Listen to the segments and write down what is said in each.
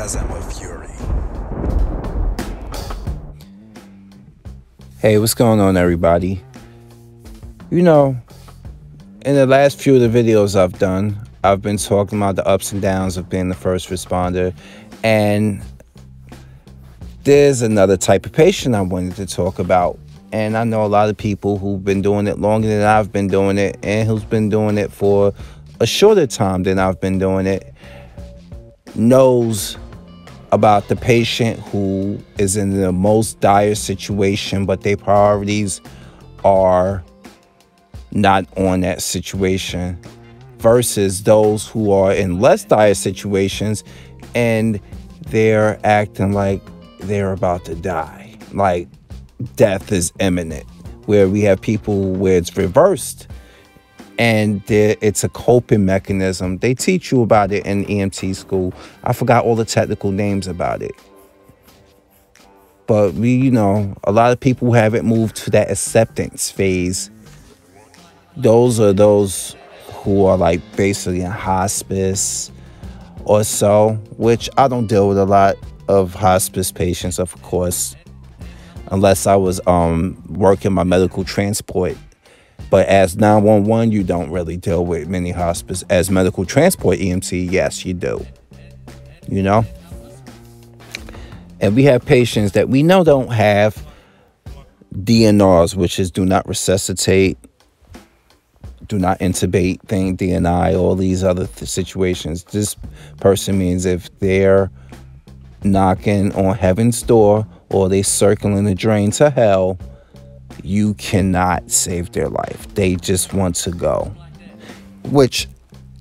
enthusiasm with fury. Hey, what's going on, everybody? You know, in the last few of the videos I've done, I've been talking about the ups and downs of being the first responder. And there's another type of patient I wanted to talk about. And I know a lot of people who've been doing it longer than I've been doing it, and who's been doing it for a shorter time than I've been doing it, knows about the patient who is in the most dire situation, but their priorities are not on that situation, versus those who are in less dire situations and they're acting like they're about to die, like death is imminent, where we have people where it's reversed and it's a coping mechanism. They teach you about it in EMT school. I forgot all the technical names about it. But a lot of people haven't moved to that acceptance phase. Those are those who are like basically in hospice or so, which I don't deal with a lot of hospice patients, of course, unless I was working my medical transport. But as 911, you don't really deal with many hospice. As medical transport EMT, yes, you do. And we have patients that we know don't have DNRs, which is do not resuscitate, do not intubate thing, DNI, all these other situations. This person means if they're knocking on heaven's door or they circling the drain to hell, you cannot save their life. They just want to go. Which,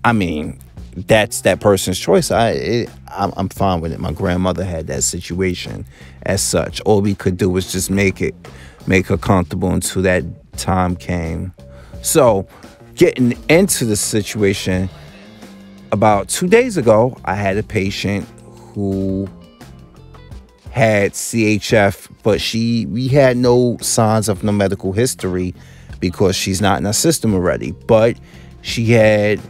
I mean, that's that person's choice. I'm fine with it. My grandmother had that situation as such. All we could do was just make her comfortable until that time came. So, getting into the situation, about 2 days ago, I had a patient who had CHF, but we had no signs of no medical history because she's not in our system already. But she had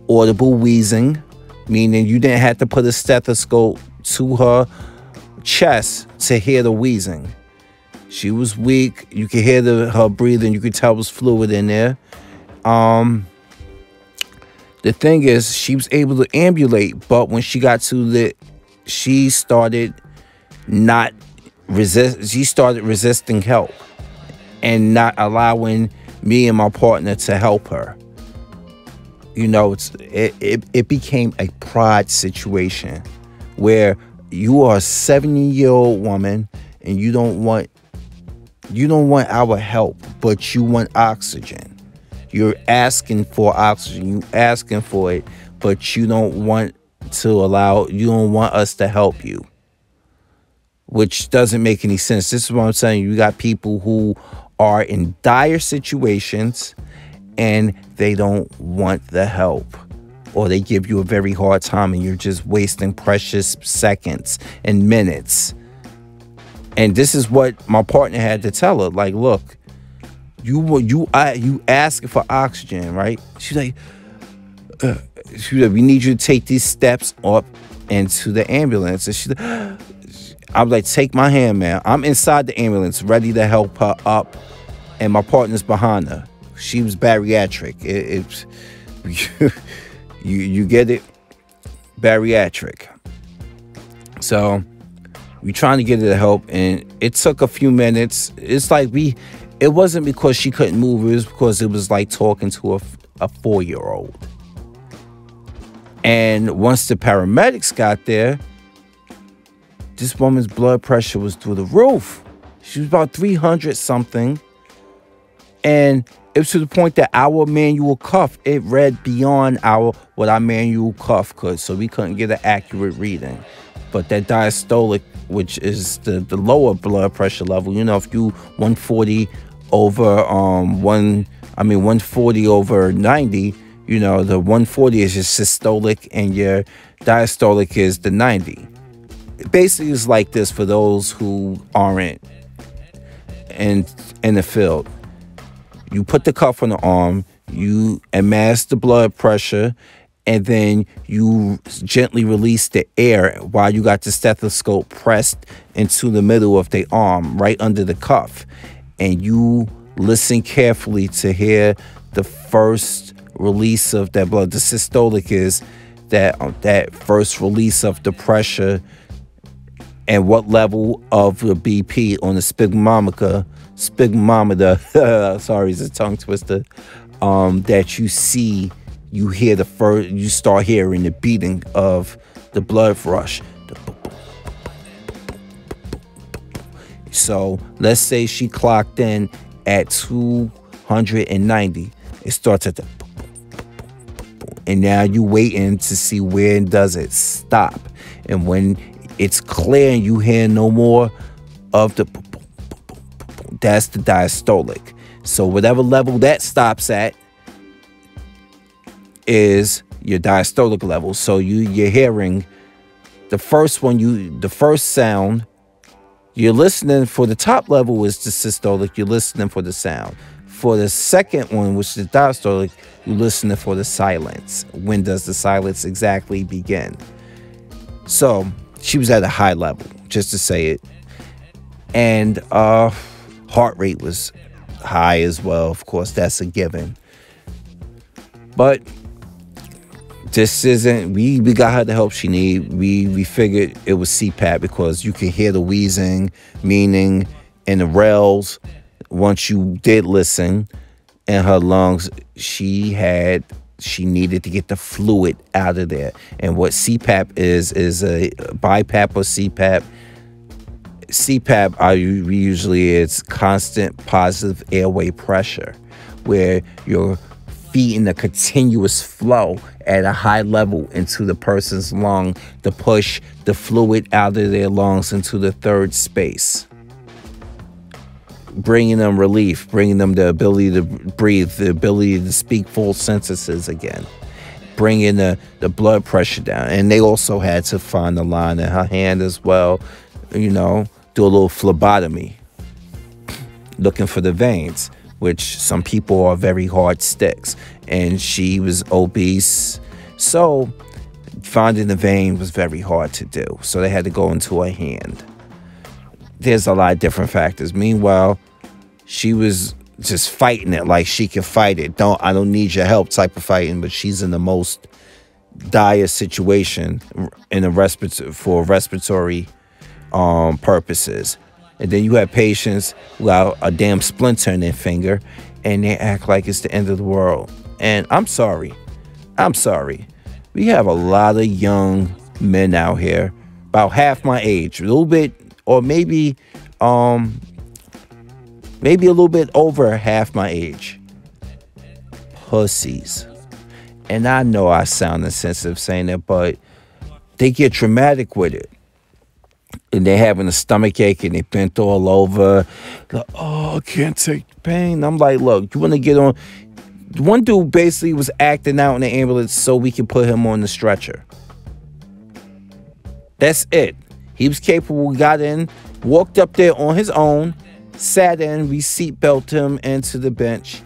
audible wheezing, meaning you didn't have to put a stethoscope to her chest to hear the wheezing. She was weak. You could hear her breathing. You could tell there was fluid in there. The thing is, she was able to ambulate, but when she got too lit, she started resisting help and not allowing me and my partner to help her. It became a pride situation where you are a 70-year-old woman and you don't want our help, but you want oxygen. You're asking for oxygen, you asking for it, but you don't want us to help you. Which doesn't make any sense. This is what I'm saying. You got people who are in dire situations and they don't want the help, or they give you a very hard time and you're just wasting precious seconds and minutes. And this is what my partner had to tell her. Like, look, you asking for oxygen, right? She's like, we need you to take these steps up into the ambulance. And she's like, I'm like, take my hand, man. I'm inside the ambulance, ready to help her up, and my partner's behind her. She was bariatric. You get it? Bariatric. So we trying to get her to help, and it took a few minutes. It's like it wasn't because she couldn't move. It was because it was like talking to a 4-year-old. And once the paramedics got there, this woman's blood pressure was through the roof. She was about 300 something. And it was to the point that our manual cuff, it read beyond what our manual cuff could. So we couldn't get an accurate reading. But that diastolic, which is the lower blood pressure level, if you 140 over 140 over 90, the 140 is your systolic and your diastolic is the 90. Basically, it's like this for those who aren't in the field. You put the cuff on the arm, you amass the blood pressure, and then you gently release the air while you got the stethoscope pressed into the middle of their arm, right under the cuff. And you listen carefully to hear the first release of that blood. The systolic is that first release of the pressure and what level of the BP on the sphygmometer, sorry, it's a tongue twister, that you see. You hear you start hearing the beating of the blood rush. So let's say she clocked in at 290. It starts at the, and now you waiting to see where does it stop. And when it's clear and you hear no more of the, that's the diastolic. So whatever level that stops at is your diastolic level. So you're hearing the first one, the first sound, you're listening for the top level is the systolic, you're listening for the sound. For the second one, which is diastolic, you're listening for the silence. When does the silence exactly begin? So she was at a high level, just to say it. And heart rate was high as well. Of course, that's a given. But this isn't, we got her the help she need. We figured it was CPAP because you can hear the wheezing, meaning in the rails. Once you did listen in her lungs, she needed to get the fluid out of there. And what CPAP is a BiPAP or CPAP. CPAP usually it's constant positive airway pressure, where you're feeding a continuous flow at a high level into the person's lung to push the fluid out of their lungs into the third space, bringing them relief, bringing them the ability to breathe, the ability to speak full sentences again, bringing the blood pressure down. And they also had to find the line in her hand as well, do a little phlebotomy, looking for the veins, which some people are very hard sticks. And she was obese, so finding the vein was very hard to do. So they had to go into her hand. There's a lot of different factors. Meanwhile, she was just fighting it like she could fight it. I don't need your help type of fighting, but she's in the most dire situation in for respiratory purposes. And then you have patients without a damn splinter in their finger, and they act like it's the end of the world. And I'm sorry. We have a lot of young men out here, about half my age, a little bit, or maybe a little bit over half my age. Pussies. And I know I sound insensitive saying that, but they get dramatic with it. And they're having a stomach ache and they bent all over. Like, oh, I can't take the pain. I'm like, look, you want to get on. One dude basically was acting out in the ambulance so we can put him on the stretcher. That's it. He was capable, got in, walked up there on his own, sat in, we seatbelted him into the bench,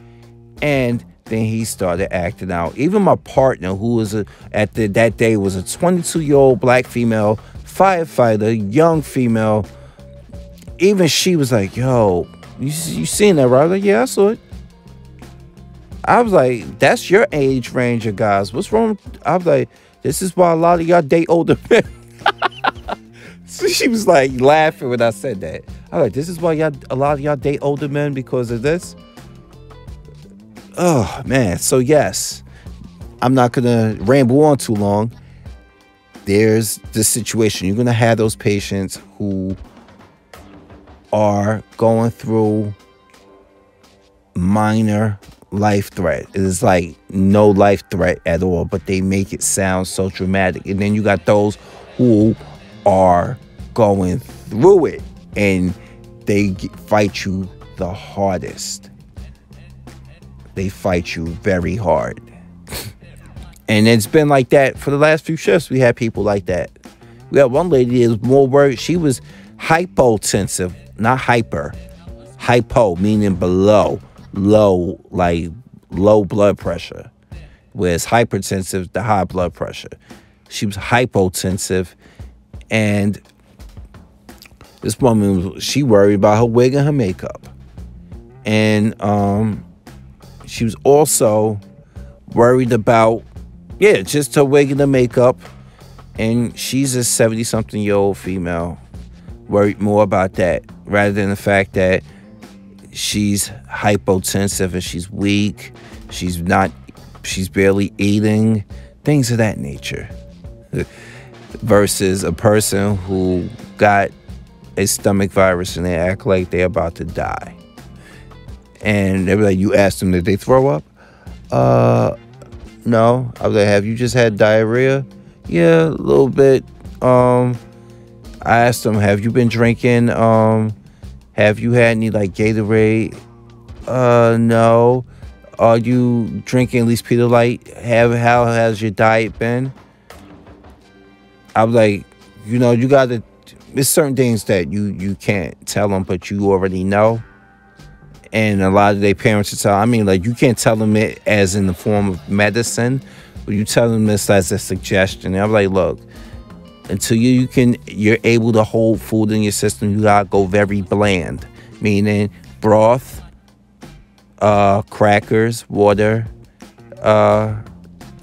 and then he started acting out. Even my partner, who was that day was a 22-year-old black female firefighter, young female, even she was like, yo, you seen that, right? I was like, yeah, I saw it. I was like, that's your age range of guys. What's wrong? I was like, this is why a lot of y'all date older men. So she was like laughing when I said that. I was like, this is why a lot of y'all date older men, because of this. Oh man. So yes, I'm not gonna ramble on too long. There's this situation. You're gonna have those patients who are going through minor life threat. It is like no life threat at all, but they make it sound so dramatic. And then you got those who are going through it and they fight you the hardest. They fight you very hard. And it's been like that for the last few shifts. We had people like that. We had one lady that was more worried. She was hypotensive, not hyper. Hypo, meaning below. Low, like low blood pressure. whereas hypertensive, the high blood pressure. She was hypotensive, and this woman, she worried about her wig and her makeup. And she was also worried about, just her wig and her makeup. And she's a 70-something-year-old female, worried more about that rather than the fact that she's hypotensive and she's weak, she's barely eating, things of that nature. Versus a person who got a stomach virus and they act like they're about to die. And they were like, you asked them, did they throw up? No. I was like, have you just had diarrhea? Yeah, a little bit. I asked them, have you been drinking? Have you had any like Gatorade? No. Are you drinking at least Pedialyte? How has your diet been? I was like, you gotta, there's certain things that you can't tell them, but you already know. And a lot of their parents you can't tell them it as in the form of medicine, but you tell them this as a suggestion. And I'm like, look, until you're able to hold food in your system, you gotta go very bland, meaning broth, crackers, water,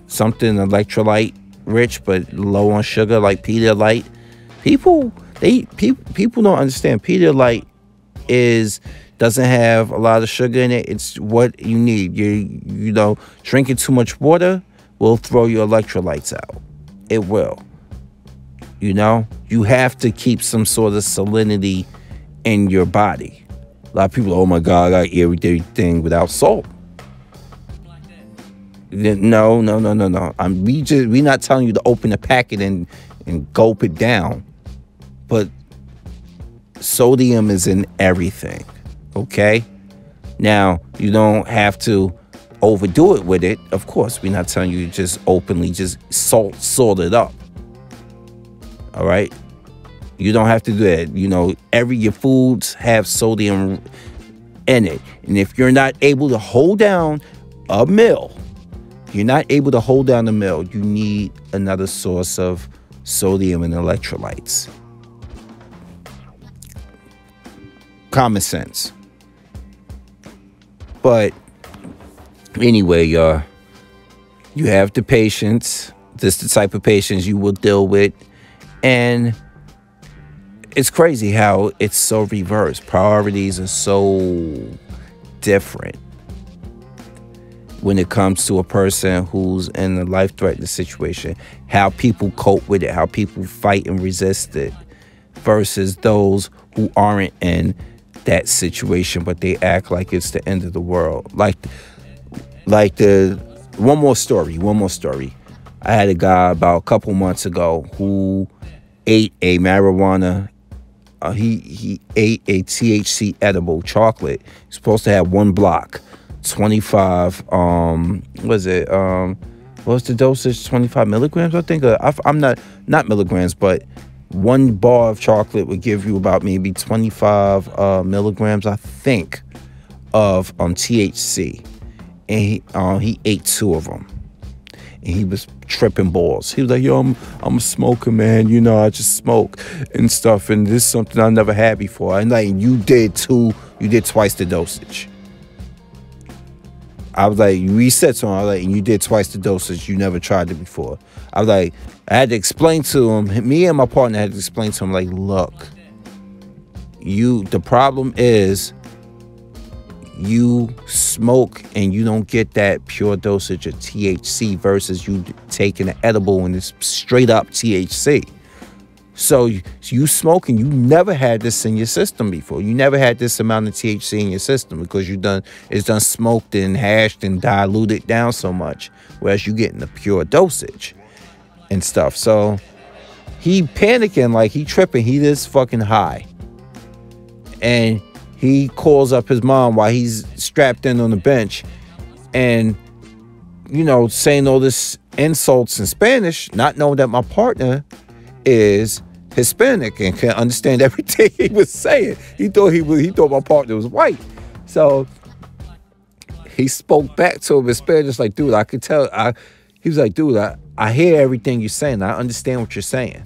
something electrolyte rich but low on sugar like Pedialyte. People don't understand. Pedialyte doesn't have a lot of sugar in it. It's what you need. Drinking too much water will throw your electrolytes out. It will. You have to keep some sort of salinity in your body. A lot of people, oh my God, I got everything without salt. No. We not telling you to open the packet and gulp it down. But sodium is in everything. Okay? Now, you don't have to overdo it with it. Of course, we're not telling you just openly just salt it up. All right? You don't have to do that. Your foods have sodium in it. And if you're not able to hold down a meal, you need another source of sodium and electrolytes. Common sense. But anyway, y'all, you have the patients. This is the type of patients you will deal with. And it's crazy how it's so reversed. Priorities are so different when it comes to a person who's in a life-threatening situation. How people cope with it, how people fight and resist it, versus those who aren't in that situation, but they act like it's the end of the world. Like one more story. I had a guy about a couple months ago who ate a marijuana. He ate a THC edible chocolate. He's supposed to have one block, 25. What's the dosage? 25 milligrams, I think. I'm not milligrams, but one bar of chocolate would give you about maybe 25 milligrams, I think, of THC. And he ate 2 of them. And he was tripping balls. He was like, yo, I'm a smoker, man. I just smoke and stuff. And this is something I never had before. And like, you did twice the dosage. I was like, we said to him, I was like, and you did twice the dosage. You never tried it before. I was like, I had to explain to him, me and my partner had to explain to him, like, look, the problem is you smoke and you don't get that pure dosage of THC versus you taking an edible and it's straight up THC. So you smoking, you never had this in your system before. You never had this amount of THC in your system because it's done smoked and hashed and diluted down so much, whereas you getting the pure dosage and stuff. So he panicking, like he tripping, he is fucking high. And he calls up his mom while he's strapped in on the bench and, saying all this insults in Spanish, not knowing that my partner is Hispanic and can understand everything he was saying. He thought my partner was white. So He spoke back to him in Spanish, like, dude, I could tell. He was like, dude, I hear everything you're saying. I understand what you're saying.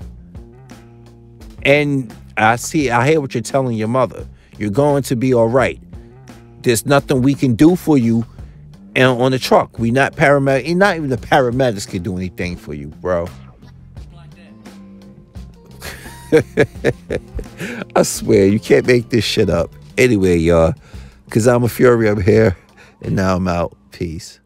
And I hear what you're telling your mother. You're going to be all right. There's nothing we can do for you on the truck. We not paramedics. Not even the paramedics can do anything for you, bro. I swear, you can't make this shit up. Anyway, y'all, because I'm a fury, I'm here, and now I'm out. Peace.